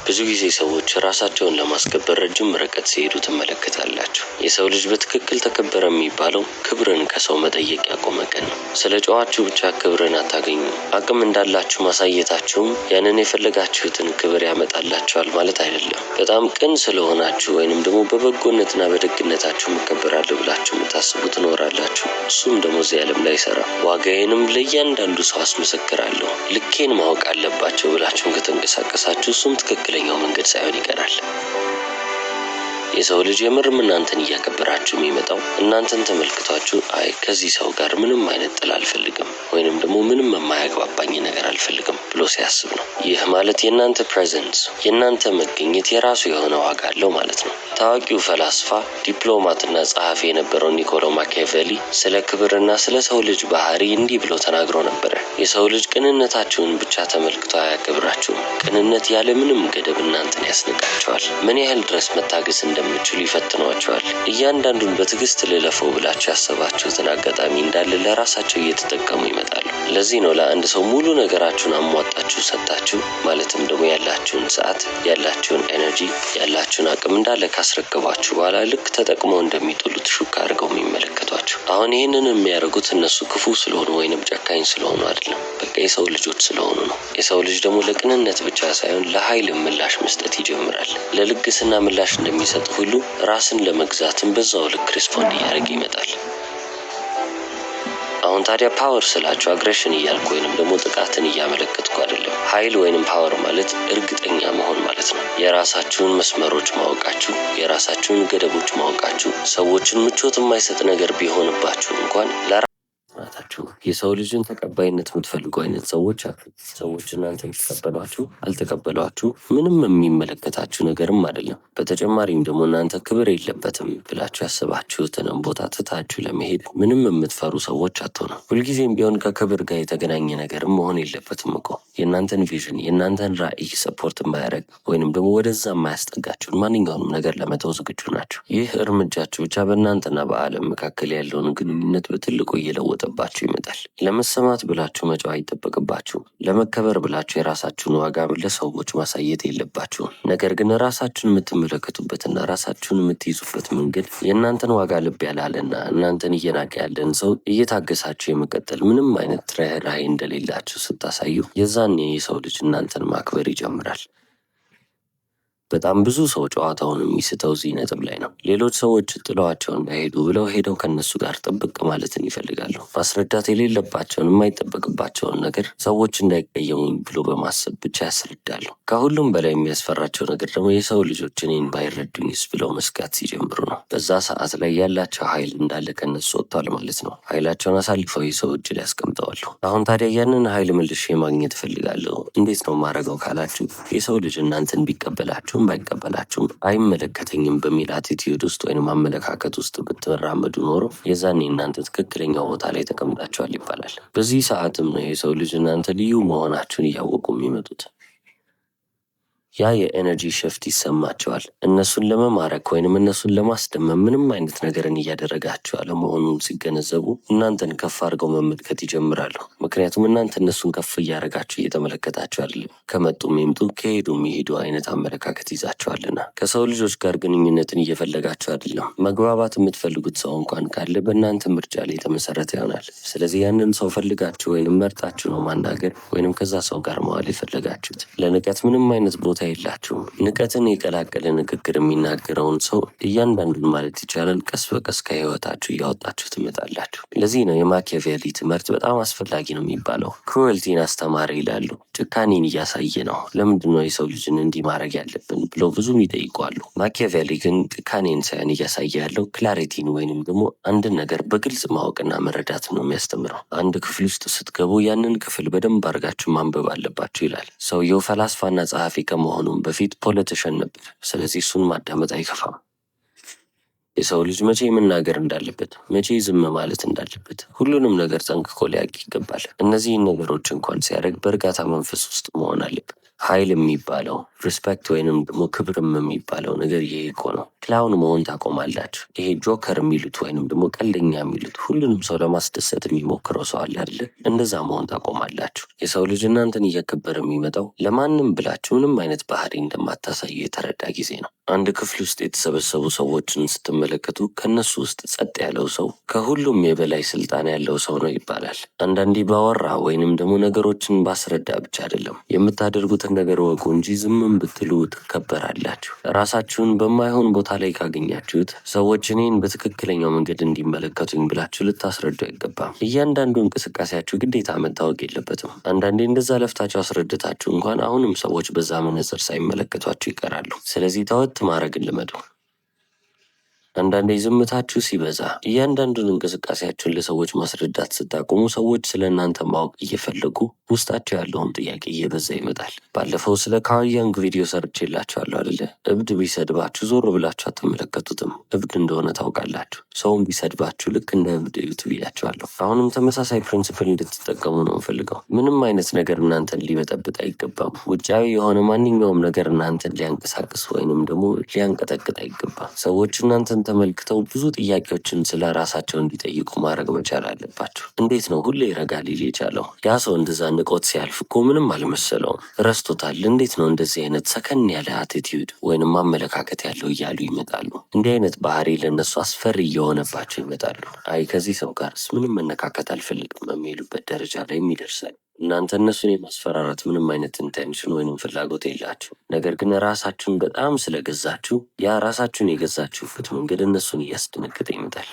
ብዙ ጊዜ ሰዎች ራሳቸውን ለማስከበር ረጅም ርቀት ሲሄዱ ትመለከታላችሁ። የሰው ልጅ በትክክል ተከበረ የሚባለው ክብርን ከሰው መጠየቅ ያቆመ ቀን ነው። ስለ ጨዋችሁ ብቻ ክብርን አታገኙ። አቅም እንዳላችሁ ማሳየታችሁም ያንን የፈለጋችሁትን ክብር ያመጣላችኋል ማለት አይደለም። በጣም ቅን ስለሆናችሁ ወይንም ደግሞ በበጎነትና በደግነታችሁ መከበራለሁ ብላችሁ የምታስቡ ትኖራላችሁ። እሱም ደግሞ እዚህ ዓለም ላይ ይሰራ። ዋጋዬንም ለእያንዳንዱ ሰው አስመሰክራለሁ፣ ልኬን ማወቅ አለባቸው ብላችሁም ከተንቀሳቀሳችሁ እሱም ትክክለኛው መንገድ ሳይሆን ይቀራል። የሰው ልጅ የምርም እናንተን እያከበራችሁ የሚመጣው እናንተን ተመልክቷችሁ አይ ከዚህ ሰው ጋር ምንም አይነት ጥል አልፈልግም ወይንም ደግሞ ምንም የማያግባባኝ ነገር አልፈልግም ብሎ ሲያስብ ነው። ይህ ማለት የእናንተ ፕሬዘንስ የእናንተ መገኘት የራሱ የሆነ ዋጋ አለው ማለት ነው። ታዋቂው ፈላስፋ ዲፕሎማትና ጸሐፊ የነበረው ኒኮሎ ማኪያቬሊ ስለ ክብርና ስለ ሰው ልጅ ባህሪ እንዲህ ብሎ ተናግሮ ነበረ። የሰው ልጅ ቅንነታችሁን ብቻ ተመልክቶ አያከብራችሁም። ቅንነት ያለ ምንም ገደብ እናንተን ያስንቃቸዋል። ምን ያህል ድረስ መታገስ እንደምትችሉ ይፈትኗቸዋል። እያንዳንዱን በትዕግስት ልለፈው ብላችሁ ያሰባችሁትን አጋጣሚ እንዳለ ለራሳቸው እየተጠቀሙ ይመጣሉ። ለዚህ ነው ለአንድ ሰው ሙሉ ነገራችሁን አሟጣችሁ ሰጣችሁ ማለትም ደግሞ ያላችሁን ሰዓት፣ ያላችሁን ኤነርጂ፣ ያላችሁን አቅም እንዳለ ካስረከባችሁ በኋላ ልክ ተጠቅመው እንደሚጥሉት ሹክ አድርገው የሚመለከቷችሁ። አሁን ይህንን የሚያደርጉት እነሱ ክፉ ስለሆኑ ወይንም ጨካኝ ስለሆኑ አይደለም፣ በቃ የሰው ልጆች ስለሆኑ ነው። የሰው ልጅ ደግሞ ለቅንነት ብቻ ሳይሆን ለኃይል ምላሽ መስጠት ይጀምራል። ለልግስና ምላሽ እንደሚሰጥ ሁሉ ራስን ለመግዛትም በዛው ልክ ሪስፖንድ እያደረገ ይመጣል። አሁን ታዲያ ፓወር ስላችሁ አግሬሽን እያልኩ ወይንም ደግሞ ጥቃትን እያመለከትኩ አይደለም። ኃይል ወይንም ፓወር ማለት እርግጠኛ መሆን ማለት ነው። የራሳችሁን መስመሮች ማወቃችሁ፣ የራሳችሁን ገደቦች ማወቃችሁ፣ ሰዎችን ምቾት የማይሰጥ ነገር ቢሆንባችሁ እንኳን ናታችሁ። የሰው ልጅን ተቀባይነት የምትፈልጉ አይነት ሰዎች አሉ። ሰዎች እናንተን ተቀበሏችሁ አልተቀበሏችሁ ምንም የሚመለከታችሁ ነገርም አይደለም። በተጨማሪም ደግሞ እናንተ ክብር የለበትም ብላችሁ ያስባችሁትንም ቦታ ትታችሁ ለመሄድ ምንም የምትፈሩ ሰዎች አትሆኑ። ሁልጊዜም ቢሆን ከክብር ጋር የተገናኘ ነገርም መሆን የለበትም እኮ። የእናንተን ቪዥን የእናንተን ራዕይ ሰፖርት የማያደርግ ወይንም ደግሞ ወደዛ የማያስጠጋችሁን ማንኛውንም ነገር ለመተው ዝግጁ ናችሁ። ይህ እርምጃችሁ ብቻ በእናንተና በዓለም መካከል ያለውን ግንኙነት በትልቁ እየለወጠባችሁ ይመጣል። ለመሰማት ብላችሁ መጫው አይጠበቅባችሁ። ለመከበር ብላችሁ የራሳችሁን ዋጋ ለሰዎች ማሳየት የለባችሁም። ነገር ግን ራሳችሁን የምትመለከቱበትና ራሳችሁን የምትይዙበት መንገድ የእናንተን ዋጋ ልብ ያላለና እናንተን እየናቀ ያለን ሰው እየታገሳችሁ የመቀጠል ምንም አይነት ርህራሄ እንደሌላችሁ ስታሳዩ የዛኔ የሰው ልጅ እናንተን ማክበር ይጀምራል። በጣም ብዙ ሰው ጨዋታውን የሚስተው እዚህ ነጥብ ላይ ነው። ሌሎች ሰዎች ጥለዋቸው እንዳይሄዱ ብለው ሄደው ከነሱ ጋር ጥብቅ ማለትን ይፈልጋሉ። ማስረዳት የሌለባቸውን የማይጠበቅባቸውን ነገር ሰዎች እንዳይቀየሙኝ ብሎ በማሰብ ብቻ ያስረዳሉ። ከሁሉም በላይ የሚያስፈራቸው ነገር ደግሞ የሰው ልጆች እኔን ባይረዱኝስ ብለው መስጋት ሲጀምሩ ነው። በዛ ሰዓት ላይ ያላቸው ኃይል እንዳለ ከነሱ ወጥቷል ማለት ነው። ኃይላቸውን አሳልፈው የሰው እጅ ላይ ያስቀምጠዋሉ። አሁን ታዲያ ያንን ኃይል መልሼ ማግኘት እፈልጋለሁ። እንዴት ነው ማድረገው ካላችሁ የሰው ልጅ እናንተን ቢቀበላችሁ ባይቀበላችሁም አይመለከተኝም በሚል አቲቲዩድ ውስጥ ወይም አመለካከት ውስጥ ብትራመዱ ኖሮ የዛኔ እናንተ ትክክለኛው ቦታ ላይ ተቀምጣችኋል ይባላል። በዚህ ሰዓትም ነው የሰው ልጅ እናንተ ልዩ መሆናችሁን እያወቁ የሚመጡት። ያ የኤነርጂ ሽፍት ይሰማቸዋል። እነሱን ለመማረክ ወይንም እነሱን ለማስደመም ምንም አይነት ነገርን እያደረጋችሁ አለመሆኑን ሲገነዘቡ እናንተን ከፍ አድርገው መመልከት ይጀምራሉ። ምክንያቱም እናንተ እነሱን ከፍ እያደረጋችሁ እየተመለከታችሁ አይደለም። ከመጡም ይምጡ ከሄዱም ይሄዱ አይነት አመለካከት ይዛችኋልና። ከሰው ልጆች ጋር ግንኙነትን እየፈለጋችሁ አይደለም። መግባባት የምትፈልጉት ሰው እንኳን ካለ በእናንተ ምርጫ ላይ የተመሰረተ ይሆናል። ስለዚህ ያንን ሰው ፈልጋችሁ ወይንም መርጣችሁ ነው ማናገር ወይንም ከዛ ሰው ጋር መዋል የፈለጋችሁት። ለንቀት ምንም አይነት ቦታ የላችሁም። ንቀትን የቀላቀለ ንግግር የሚናገረውን ሰው እያንዳንዱን ማለት ይቻላል ቀስ በቀስ ከህይወታችሁ እያወጣችሁ ትመጣላችሁ። ለዚህ ነው የማኪያቬሊ ትምህርት በጣም አስፈላጊ ነው የሚባለው። ክሩዌልቲን አስተማረ ይላሉ። ጭካኔን እያሳየ ነው። ለምንድን ነው የሰው ልጅን እንዲህ ማድረግ ያለብን ብለው ብዙም ይጠይቋሉ። ማኪያቬሊ ግን ጭካኔን ሳይሆን እያሳየ ያለው ክላሪቲን ወይንም ደግሞ አንድን ነገር በግልጽ ማወቅና መረዳት ነው የሚያስተምረው። አንድ ክፍል ውስጥ ስትገቡ ያንን ክፍል በደንብ አድርጋችሁ ማንበብ አለባችሁ ይላል። ሰውየው ፈላስፋና ጸሐፊ ከመሆኑም በፊት ፖለቲሽን ነበር። ስለዚህ እሱን ማዳመጥ አይከፋም። የሰው ልጅ መቼ መናገር እንዳለበት፣ መቼ ዝም ማለት እንዳለበት ሁሉንም ነገር ጠንቅቆ ሊያውቅ ይገባል። እነዚህን ነገሮች እንኳን ሲያደርግ በእርጋታ መንፈስ ውስጥ መሆን አለበት። ኃይል የሚባለው ሪስፔክት ወይንም ደግሞ ክብርም የሚባለው ነገር ይሄ እኮ ነው። ክላውን መሆን ታቆማላችሁ። ይሄ ጆከር የሚሉት ወይንም ደግሞ ቀልደኛ የሚሉት ሁሉንም ሰው ለማስደሰት የሚሞክረው ሰው አለ አይደለ? እንደዛ መሆን ታቆማላችሁ። የሰው ልጅ እናንተን እየከበረ የሚመጣው ለማንም ብላችሁ ምንም አይነት ባህሪ እንደማታሳዩ የተረዳ ጊዜ ነው። አንድ ክፍል ውስጥ የተሰበሰቡ ሰዎችን ስትመለከቱ ከነሱ ውስጥ ጸጥ ያለው ሰው ከሁሉም የበላይ ስልጣን ያለው ሰው ነው ይባላል። አንዳንዴ ባወራ ወይንም ደግሞ ነገሮችን ባስረዳ ብቻ አይደለም የምታደርጉትን ነገር ወቁ እንጂ ዝምም ብትሉ ትከበራላችሁ። ራሳችሁን በማይሆን ቦታ ላይ ካገኛችሁት ሰዎች እኔን በትክክለኛው መንገድ እንዲመለከቱኝ ብላችሁ ልታስረዱ አይገባም። እያንዳንዱ እንቅስቃሴያችሁ ግዴታ መታወቅ የለበትም። አንዳንዴ እንደዛ ለፍታችሁ አስረድታችሁ እንኳን አሁንም ሰዎች በዛ መነጽር ሳይመለከቷችሁ ይቀራሉ። ስለዚህ ተወት ማድረግን ልመዱ። አንዳንዴ ዝምታችሁ ሲበዛ እያንዳንዱን እንቅስቃሴያችሁን ለሰዎች ማስረዳት ስታቆሙ ሰዎች ስለ እናንተ ማወቅ እየፈለጉ ውስጣቸው ያለውን ጥያቄ እየበዛ ይመጣል። ባለፈው ስለ ካውያንግ ቪዲዮ ሰርቼላችኋለሁ አይደለ? እብድ ቢሰድባችሁ ዞር ብላችሁ አትመለከቱትም። እብድ እንደሆነ ታውቃላችሁ። ሰውን ቢሰድባችሁ ልክ እንደ እብድ እዩት ብያችኋለሁ። አሁንም ተመሳሳይ ፕሪንሲፕል እንድትጠቀሙ ነው የምፈልገው። ምንም አይነት ነገር እናንተን ሊበጠብጥ አይገባም። ውጫዊ የሆነ ማንኛውም ነገር እናንተን ሊያንቀሳቅስ ወይንም ደግሞ ሊያንቀጠቅጥ አይገባም። ሰዎች እናንተን ተመልክተው ብዙ ጥያቄዎችን ስለ ራሳቸው እንዲጠይቁ ማድረግ መቻል አለባቸው። እንዴት ነው ሁሌ ረጋ ሊል የቻለው? ያ ሰው እንደዛ ንቆት ሲያልፍ እኮ ምንም አልመሰለውም፣ ረስቶታል። እንዴት ነው እንደዚህ አይነት ሰከን ያለ አቲቲዩድ ወይንም አመለካከት ያለው እያሉ ይመጣሉ። እንዲህ አይነት ባህሪ ለእነሱ አስፈሪ እየሆነባቸው ይመጣሉ። አይ ከዚህ ሰው ጋርስ ምንም መነካከት አልፈልግም የሚሉበት ደረጃ ላይ ይደርሳል። እናንተ እነሱን የማስፈራራት ምንም አይነት ኢንቴንሽን ወይንም ፍላጎት የላችሁ። ነገር ግን ራሳችሁን በጣም ስለገዛችሁ ያ ራሳችሁን የገዛችሁበት መንገድ እነሱን እያስደነገጠ ይመጣል።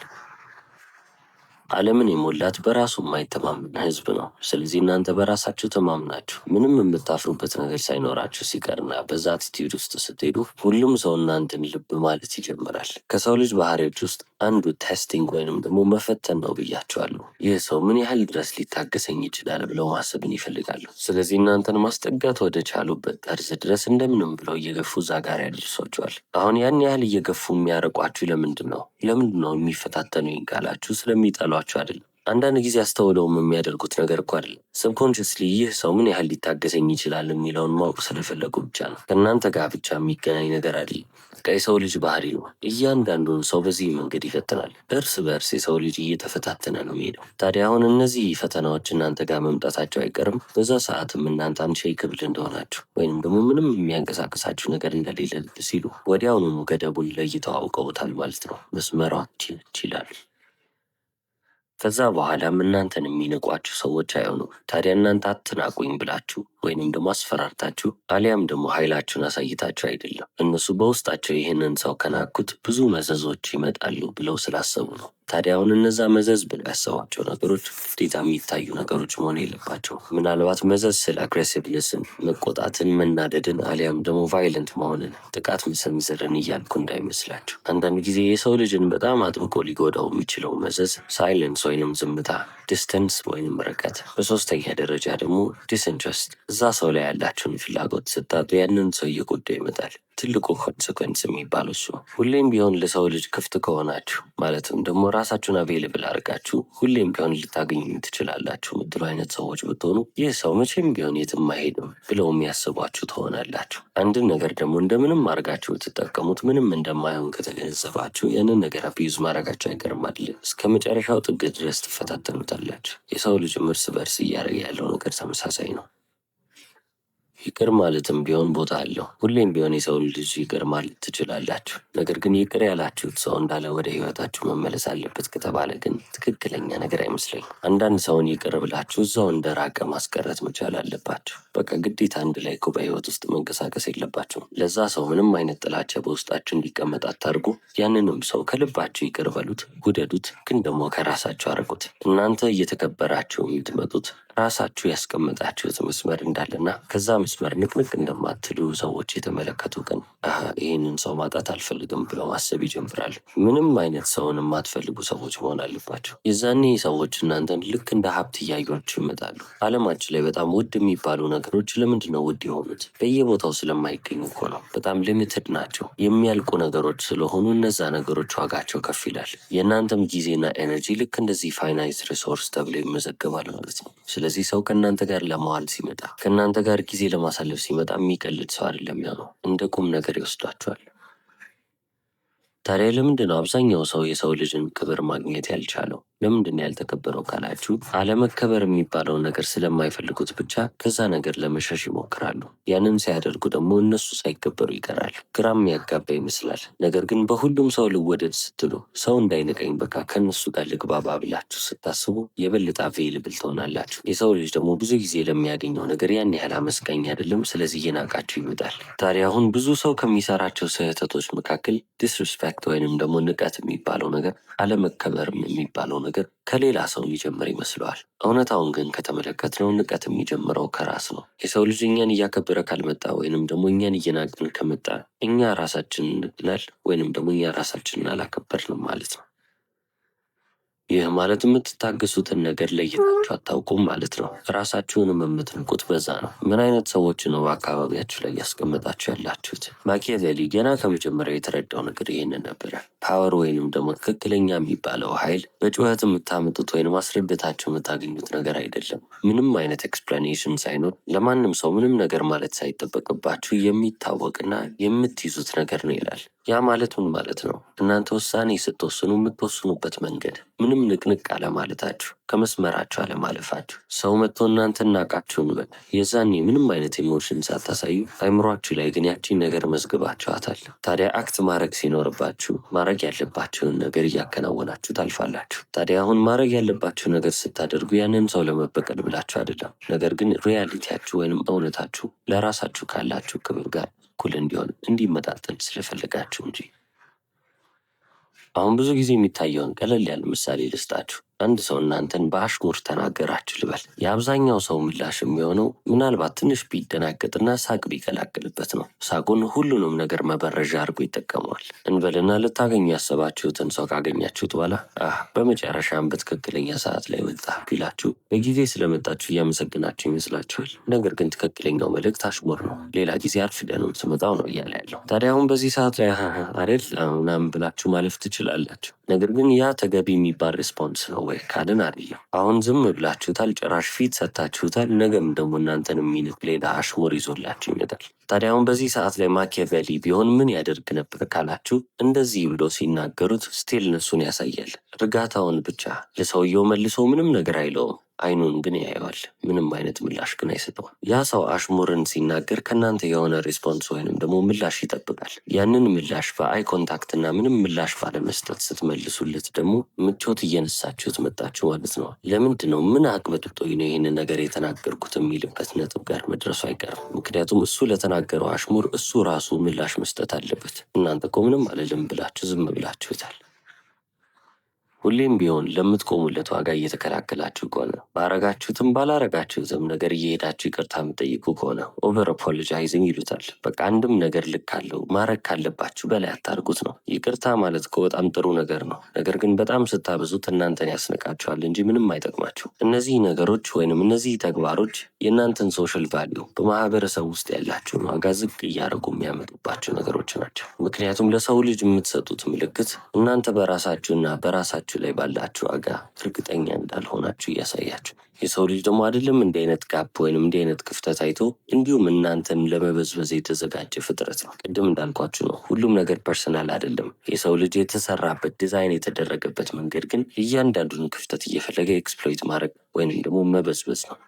ዓለምን የሞላት በራሱ የማይተማመን ህዝብ ነው። ስለዚህ እናንተ በራሳችሁ ተማምናችሁ ምንም የምታፍሩበት ነገር ሳይኖራችሁ ሲቀርና በዛ አቲቲዩድ ውስጥ ስትሄዱ ሁሉም ሰው እናንተን ልብ ማለት ይጀምራል። ከሰው ልጅ ባህሪዎች ውስጥ አንዱ ቴስቲንግ ወይንም ደግሞ መፈተን ነው ብያቸዋለሁ። ይህ ሰው ምን ያህል ድረስ ሊታገሰኝ ይችላል ብለው ማሰብን ይፈልጋሉ። ስለዚህ እናንተን ማስጠጋት ወደ ቻሉበት ጠርዝ ድረስ እንደምንም ብለው እየገፉ እዛ ጋር ያደርሷቸዋል። አሁን ያን ያህል እየገፉ የሚያረቋችሁ ለምንድን ነው? ለምንድን ነው የሚፈታተኑኝ ካላችሁ ስለሚጠሏችሁ አይደለም። አንዳንድ ጊዜ አስተውለውም የሚያደርጉት ነገር እኮ አይደለም። ሰብኮንሽስሊ ይህ ሰው ምን ያህል ሊታገሰኝ ይችላል የሚለውን ማወቅ ስለፈለጉ ብቻ ነው። ከእናንተ ጋር ብቻ የሚገናኝ ነገር አይደለም። የሰው ልጅ ባህሪ ነው። እያንዳንዱን ሰው በዚህ መንገድ ይፈትናል። እርስ በእርስ የሰው ልጅ እየተፈታተነ ነው የሚሄደው። ታዲያ አሁን እነዚህ ፈተናዎች እናንተ ጋር መምጣታቸው አይቀርም። በዛ ሰዓትም እናንተ አንሼከብል እንደሆናችሁ ወይንም ደግሞ ምንም የሚያንቀሳቅሳችሁ ነገር እንደሌለ ሲሉ ወዲያውኑ ገደቡን ለይተው አውቀውታል ማለት ነው። መስመሯን ይችላሉ። ከዛ በኋላም እናንተን የሚንቋችሁ ሰዎች አይሆኑም። ታዲያ እናንተ አትናቁኝ ብላችሁ ወይንም ደግሞ አስፈራርታችሁ አሊያም ደግሞ ኃይላችሁን አሳይታችሁ አይደለም። እነሱ በውስጣቸው ይህንን ሰው ከናኩት ብዙ መዘዞች ይመጣሉ ብለው ስላሰቡ ነው። ታዲያ አሁን እነዛ መዘዝ ብለው ያሰቧቸው ነገሮች ግዴታ የሚታዩ ነገሮች መሆን የለባቸው። ምናልባት መዘዝ ስለ አግሬሲቭነስን፣ መቆጣትን፣ መናደድን አሊያም ደግሞ ቫይለንት መሆንን፣ ጥቃት መሰንዘርን እያልኩ እንዳይመስላችሁ። አንዳንድ ጊዜ የሰው ልጅን በጣም አጥብቆ ሊጎዳው የሚችለው መዘዝ ሳይለንስ ወይንም ዝምታ፣ ዲስተንስ ወይንም ርቀት፣ በሶስተኛ ደረጃ ደግሞ ዲስኢንትረስት። እዛ ሰው ላይ ያላችሁን ፍላጎት ስታጡ ያንን ሰው እየጎዳ ይመጣል። ትልቁ ኮንሰኮንስ የሚባለው እሱ። ሁሌም ቢሆን ለሰው ልጅ ክፍት ከሆናችሁ ማለትም ደግሞ ራሳችሁን አቬይለብል አድርጋችሁ ሁሌም ቢሆን ልታገኙ ትችላላችሁ ምትሉ አይነት ሰዎች ብትሆኑ ይህ ሰው መቼም ቢሆን የትም አይሄድም ብለው የሚያስቧችሁ ትሆናላችሁ። አንድን ነገር ደግሞ እንደምንም አድርጋችሁ ብትጠቀሙት ምንም እንደማይሆን ከተገነዘባችሁ ያንን ነገር አቢዩዝ ማድረጋችሁ አይቀርም አይደል? እስከ መጨረሻው ጥግ ድረስ ትፈታተኑታላችሁ። የሰው ልጅ እርስ በርስ እያደረገ ያለው ነገር ተመሳሳይ ነው። ይቅር ማለትም ቢሆን ቦታ አለው። ሁሌም ቢሆን የሰው ልጅ ይቅር ማለት ትችላላችሁ። ነገር ግን ይቅር ያላችሁት ሰው እንዳለ ወደ ህይወታችሁ መመለስ አለበት ከተባለ ግን ትክክለኛ ነገር አይመስለኝም። አንዳንድ ሰውን ይቅር ብላችሁ እዛው እንደራቀ ማስቀረት መቻል አለባችሁ። በቃ ግዴታ አንድ ላይ እኮ በህይወት ውስጥ መንቀሳቀስ የለባችሁም። ለዛ ሰው ምንም አይነት ጥላቻ በውስጣችሁ እንዲቀመጥ አታርጉ። ያንንም ሰው ከልባችሁ ይቅር በሉት፣ ውደዱት፣ ግን ደግሞ ከራሳችሁ አርቁት። እናንተ እየተከበራችሁ የምትመጡት ራሳችሁ ያስቀመጣችሁት መስመር እንዳለና ከዛ መስመር ንቅንቅ እንደማትሉ ሰዎች የተመለከቱ ቀን ይህንን ሰው ማጣት አልፈልግም ብለው ማሰብ ይጀምራሉ። ምንም አይነት ሰውን የማትፈልጉ ሰዎች መሆን አለባቸው። የዛኔ ሰዎች እናንተን ልክ እንደ ሀብት እያዩአችሁ ይመጣሉ። ዓለማችን ላይ በጣም ውድ የሚባሉ ነገሮች ለምንድን ነው ውድ የሆኑት? በየቦታው ስለማይገኙ እኮ ነው። በጣም ሊሚትድ ናቸው። የሚያልቁ ነገሮች ስለሆኑ እነዛ ነገሮች ዋጋቸው ከፍ ይላል። የእናንተም ጊዜና ኤነርጂ ልክ እንደዚህ ፋይናይዝ ሪሶርስ ተብሎ ይመዘገባል ማለት ነው። ስለዚህ ሰው ከእናንተ ጋር ለመዋል ሲመጣ፣ ከእናንተ ጋር ጊዜ ለማሳለፍ ሲመጣ የሚቀልድ ሰው አይደለም ያለው፣ እንደ ቁም ነገር ይወስዷቸዋል። ታዲያ ለምንድን ነው አብዛኛው ሰው የሰው ልጅን ክብር ማግኘት ያልቻለው? ለምንድን ነው ያልተከበረው ካላችሁ፣ አለመከበር የሚባለው ነገር ስለማይፈልጉት ብቻ ከዛ ነገር ለመሸሽ ይሞክራሉ። ያንን ሲያደርጉ ደግሞ እነሱ ሳይከበሩ ይቀራሉ። ግራም ያጋባ ይመስላል። ነገር ግን በሁሉም ሰው ልወደድ ስትሉ፣ ሰው እንዳይንቀኝ በቃ ከእነሱ ጋር ልግባባ ብላችሁ ስታስቡ የበለጠ አቬይለብል ትሆናላችሁ። የሰው ልጅ ደግሞ ብዙ ጊዜ ለሚያገኘው ነገር ያን ያህል አመስጋኝ አይደለም። ስለዚህ እየናቃችሁ ይመጣል። ታዲያ አሁን ብዙ ሰው ከሚሰራቸው ስህተቶች መካከል ዲስሪስፔክት ወይንም ደግሞ ንቀት የሚባለው ነገር፣ አለመከበርም የሚባለው ነገር ከሌላ ሰው የሚጀምር ይመስለዋል። እውነታውን ግን ከተመለከትነው ንቀት የሚጀምረው ከራስ ነው። የሰው ልጅ እኛን እያከበረ ካልመጣ ወይንም ደግሞ እኛን እየናቅን ከመጣ እኛ ራሳችንን ንቅናል ወይንም ደግሞ እኛ ራሳችንን አላከበርንም ማለት ነው። ይህ ማለት የምትታገሱትን ነገር ለይታችሁ አታውቁም ማለት ነው። ራሳችሁንም የምትንቁት በዛ ነው። ምን አይነት ሰዎች ነው በአካባቢያችሁ ላይ ያስቀመጣችሁ ያላችሁት? ማኪያቬሊ ገና ከመጀመሪያው የተረዳው ነገር ይህንን ነበረ። ፓወር ወይንም ደግሞ ትክክለኛ የሚባለው ኃይል በጩኸት የምታመጡት ወይም ማስረዳታችሁ የምታገኙት ነገር አይደለም። ምንም አይነት ኤክስፕላኔሽን ሳይኖር ለማንም ሰው ምንም ነገር ማለት ሳይጠበቅባችሁ የሚታወቅና የምትይዙት ነገር ነው ይላል። ያ ማለት ምን ማለት ነው? እናንተ ውሳኔ ስትወስኑ የምትወስኑበት መንገድ፣ ምንም ንቅንቅ አለማለታችሁ፣ ከመስመራችሁ አለማለፋችሁ። ሰው መጥቶ እናንተ ናቃችሁ እንበል፣ የዛኔ ምንም አይነት ኢሞሽን ሳታሳዩ አይምሯችሁ ላይ ግን ያቺን ነገር መዝግባችኋታል። ታዲያ አክት ማድረግ ሲኖርባችሁ ማድረግ ያለባችሁን ነገር እያከናወናችሁ ታልፋላችሁ። ታዲያ አሁን ማድረግ ያለባችሁ ነገር ስታደርጉ ያንን ሰው ለመበቀል ብላችሁ አይደለም፣ ነገር ግን ሪያሊቲያችሁ ወይንም እውነታችሁ ለራሳችሁ ካላችሁ ክብር ጋር እኩል እንዲሆን እንዲመጣጠን ስለፈለጋችሁ እንጂ። አሁን ብዙ ጊዜ የሚታየውን ቀለል ያለ ምሳሌ ልስጣችሁ። አንድ ሰው እናንተን በአሽሙር ተናገራችሁ ልበል። የአብዛኛው ሰው ምላሽ የሚሆነው ምናልባት ትንሽ ቢደናገጥና ሳቅ ቢቀላቅልበት ነው። ሳቁን ሁሉንም ነገር መበረዣ አድርጎ ይጠቀመዋል እንበልና ልታገኙ ያሰባችሁትን ሰው ካገኛችሁት በኋላ በመጨረሻም በትክክለኛ ሰዓት ላይ መጣ ቢላችሁ በጊዜ ስለመጣችሁ እያመሰግናችሁ ይመስላችኋል። ነገር ግን ትክክለኛው መልእክት አሽሙር ነው። ሌላ ጊዜ አርፍደንም ስመጣው ነው እያለ ያለው። ታዲያ አሁን በዚህ ሰዓት ላይ አይደል ምናምን ብላችሁ ማለፍ ትችላላችሁ። ነገር ግን ያ ተገቢ የሚባል ሪስፖንስ ነው ወይ ካልን አይደለም። አሁን ዝም ብላችሁታል፣ ጭራሽ ፊት ሰጥታችሁታል። ነገም ደግሞ እናንተን የሚንቅ ሌላ አሽሙር ይዞላችሁ ይመጣል። ታዲያ አሁን በዚህ ሰዓት ላይ ማኪያቬሊ ቢሆን ምን ያደርግ ነበር ካላችሁ፣ እንደዚህ ብሎ ሲናገሩት ስቲልነሱን ያሳያል። እርጋታውን ብቻ። ለሰውየው መልሶ ምንም ነገር አይለውም። አይኑን ግን ያየዋል። ምንም አይነት ምላሽ ግን አይሰጠውም። ያ ሰው አሽሙርን ሲናገር ከእናንተ የሆነ ሪስፖንስ ወይንም ደግሞ ምላሽ ይጠብቃል። ያንን ምላሽ በአይ ኮንታክትና ምንም ምላሽ ባለመስጠት ስትመልሱለት ደግሞ ምቾት እየነሳችሁት መጣችሁ ማለት ነው። ለምንድን ነው ምን አቅበጥብጦኝ ነው ይህንን ነገር የተናገርኩት የሚልበት ነጥብ ጋር መድረሱ አይቀርም። ምክንያቱም እሱ ለተናገረው አሽሙር እሱ ራሱ ምላሽ መስጠት አለበት። እናንተ እኮ ምንም አልልም ብላችሁ ዝም ብላችሁታል። ሁሌም ቢሆን ለምትቆሙለት ዋጋ እየተከላከላችሁ ከሆነ፣ ባረጋችሁትም ባላረጋችሁትም ነገር እየሄዳችሁ ይቅርታ የምጠይቁ ከሆነ ኦቨር አፖሎጃይዚንግ ይሉታል። በቃ አንድም ነገር ልክ አለው፣ ማድረግ ካለባችሁ በላይ አታርጉት ነው። ይቅርታ ማለት እኮ በጣም ጥሩ ነገር ነው። ነገር ግን በጣም ስታበዙት እናንተን ያስንቃችኋል እንጂ ምንም አይጠቅማችሁ። እነዚህ ነገሮች ወይንም እነዚህ ተግባሮች የእናንተን ሶሻል ቫሊዩ፣ በማህበረሰብ ውስጥ ያላችሁን ዋጋ ዝቅ እያደረጉ የሚያመጡባቸው ነገሮች ናቸው። ምክንያቱም ለሰው ልጅ የምትሰጡት ምልክት እናንተ በራሳችሁና በራሳችሁ ላይ ባላችሁ ዋጋ እርግጠኛ እንዳልሆናችሁ እያሳያችሁ። የሰው ልጅ ደግሞ አይደለም እንዲህ አይነት ጋፕ ወይንም እንዲህ አይነት ክፍተት አይቶ እንዲሁም እናንተን ለመበዝበዝ የተዘጋጀ ፍጥረት ነው። ቅድም እንዳልኳችሁ ነው፣ ሁሉም ነገር ፐርሰናል አይደለም። የሰው ልጅ የተሰራበት ዲዛይን የተደረገበት መንገድ ግን እያንዳንዱን ክፍተት እየፈለገ ኤክስፕሎይት ማድረግ ወይንም ደግሞ መበዝበዝ ነው።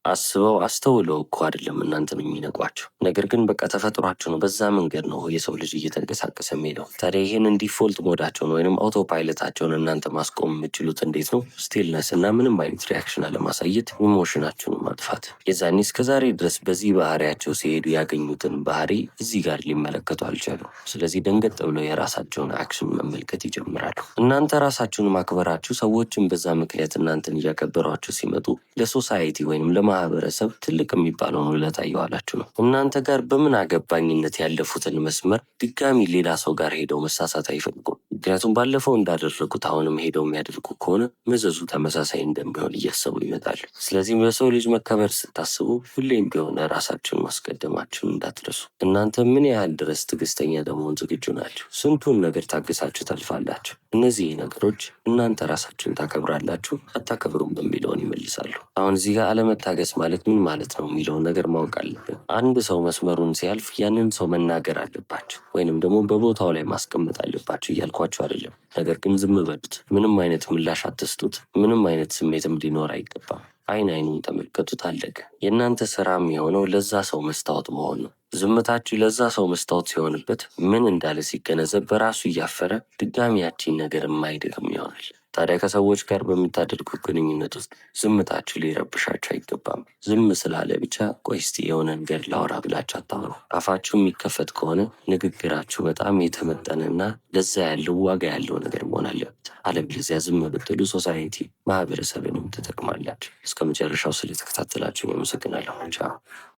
አስበው አስተውለው እኮ አይደለም እናንተን የሚነቋቸው፣ ነገር ግን በቃ ተፈጥሯቸው ነው። በዛ መንገድ ነው የሰው ልጅ እየተንቀሳቀሰ የሚሄደው። ታዲያ ይህንን ዲፎልት ሞዳቸውን ወይንም አውቶ ፓይለታቸውን እናንተ ማስቆም የምችሉት እንዴት ነው? ስቲልነስ እና ምንም አይነት ሪያክሽን አለማሳየት፣ ኢሞሽናችሁን ማጥፋት። የዛኔ እስከዛሬ ድረስ በዚህ ባህሪያቸው ሲሄዱ ያገኙትን ባህሪ እዚህ ጋር ሊመለከቱ አልቻሉም። ስለዚህ ደንገጥ ብለው የራሳቸውን አክሽን መመልከት ይጀምራሉ። እናንተ ራሳችሁን ማክበራችሁ ሰዎችን በዛ ምክንያት እናንተን እያከበሯችሁ ሲመጡ ለሶሳይቲ ወይንም ማህበረሰብ ትልቅ የሚባለውን ውለታ እየዋላችሁ ነው። እናንተ ጋር በምን አገባኝነት ያለፉትን መስመር ድጋሚ ሌላ ሰው ጋር ሄደው መሳሳት አይፈልጉም። ምክንያቱም ባለፈው እንዳደረጉት አሁንም ሄደው የሚያደርጉ ከሆነ መዘዙ ተመሳሳይ እንደሚሆን እያሰቡ ይመጣሉ። ስለዚህ በሰው ልጅ መከበር ስታስቡ ሁሌም ቢሆን ራሳችሁን ማስቀደማችሁን እንዳትረሱ። እናንተ ምን ያህል ድረስ ትዕግስተኛ ለመሆን ዝግጁ ናችሁ? ስንቱን ነገር ታግሳችሁ ታልፋላችሁ? እነዚህ ነገሮች እናንተ ራሳችሁን ታከብራላችሁ አታከብሩም በሚለውን ይመልሳሉ። አሁን እዚህ ጋር አለመታገስ ማለት ምን ማለት ነው የሚለውን ነገር ማወቅ አለብን። አንድ ሰው መስመሩን ሲያልፍ ያንን ሰው መናገር አለባችሁ ወይንም ደግሞ በቦታው ላይ ማስቀመጥ አለባችሁ እያልኳችሁ አይደለም። ነገር ግን ዝም በሉት። ምንም አይነት ምላሽ አትስጡት። ምንም አይነት ስሜትም ሊኖር አይገባም። አይኑን ተመልከቱት፣ አለቀ። የእናንተ ስራ የሚሆነው ለዛ ሰው መስታወት መሆን ነው። ዝምታችሁ ለዛ ሰው መስታወት ሲሆንበት ምን እንዳለ ሲገነዘብ በራሱ እያፈረ ድጋሚ ያቺን ነገር የማይደግም ይሆናል። ታዲያ ከሰዎች ጋር በምታደርጉት ግንኙነት ውስጥ ዝምታችሁ ሊረብሻችሁ አይገባም። ዝም ስላለ ብቻ ቆይ እስቲ የሆነ ነገር ላውራ ብላችሁ አታውሩ። አፋችሁ የሚከፈት ከሆነ ንግግራችሁ በጣም የተመጠነና ለዛ ያለው ዋጋ ያለው ነገር መሆን አለበት። አለበለዚያ ዝም ብትሉ ሶሳይቲ ማህበረሰብንም ትጠቅማላችሁ። እስከ መጨረሻው ስለተከታተላችሁ አመሰግናለሁ። ቻው።